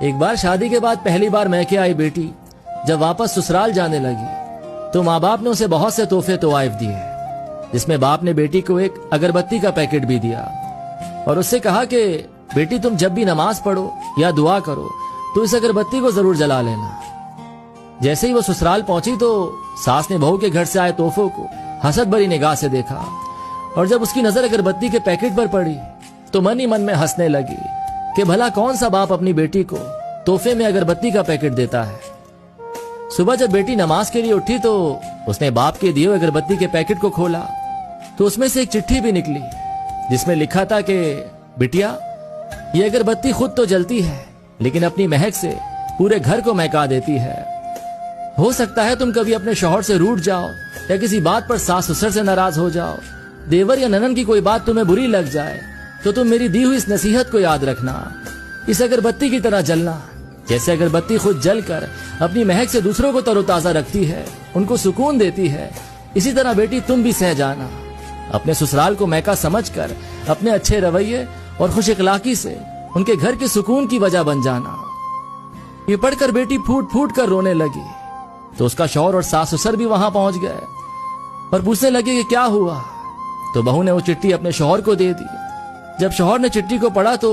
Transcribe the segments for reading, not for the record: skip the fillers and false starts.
एक बार शादी के बाद पहली बार मैके आई बेटी जब वापस ससुराल जाने लगी तो माँ बाप ने उसे बहुत से तोहफे तोआइफ दिए, जिसमें बाप ने बेटी को एक अगरबत्ती का पैकेट भी दिया और उससे कहा कि बेटी तुम जब भी नमाज पढ़ो या दुआ करो तो इस अगरबत्ती को जरूर जला लेना। जैसे ही वो ससुराल पहुंची तो सास ने बहू के घर से आए तोहफों को हसद भरी निगाह से देखा और जब उसकी नजर अगरबत्ती के पैकेट पर पड़ी तो मन ही मन में हंसने लगी कि भला कौन सा बाप अपनी बेटी को तोहफे में अगरबत्ती का पैकेट देता है। सुबह जब बेटी नमाज के लिए उठी तो उसने बाप के दिए अगरबत्ती के पैकेट को खोला तो उसमें से एक चिट्ठी भी निकली जिसमें लिखा था कि बिटिया, ये अगरबत्ती खुद तो जलती है लेकिन अपनी महक से पूरे घर को महका देती है। हो सकता है तुम कभी अपने शौहर से रूठ जाओ या किसी बात पर सास ससुर से नाराज हो जाओ, देवर या ननन की कोई बात तुम्हें बुरी लग जाए तो तुम मेरी दी हुई इस नसीहत को याद रखना, इस अगरबत्ती की तरह जलना। जैसे अगरबत्ती खुद जलकर अपनी महक से दूसरों को तरोताजा रखती है, उनको सुकून देती है, इसी तरह बेटी तुम भी सह जाना। अपने ससुराल को महका समझकर अपने अच्छे रवैये और खुश इखलाकी से उनके घर के सुकून की वजह बन जाना। ये पढ़कर बेटी फूट फूट कर रोने लगी तो उसका शौहर और सास ससुर भी वहां पहुंच गए और पूछने लगे कि क्या हुआ। तो बहू ने वो चिट्ठी अपने शौहर को दे दी। जब शौहर ने चिट्ठी को पढ़ा तो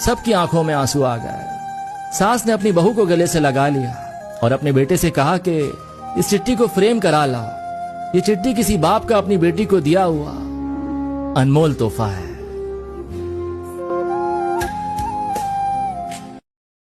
सबकी आंखों में आंसू आ गए। सास ने अपनी बहू को गले से लगा लिया और अपने बेटे से कहा कि इस चिट्ठी को फ्रेम करा लाओ, ये चिट्ठी किसी बाप का अपनी बेटी को दिया हुआ अनमोल तोहफा है।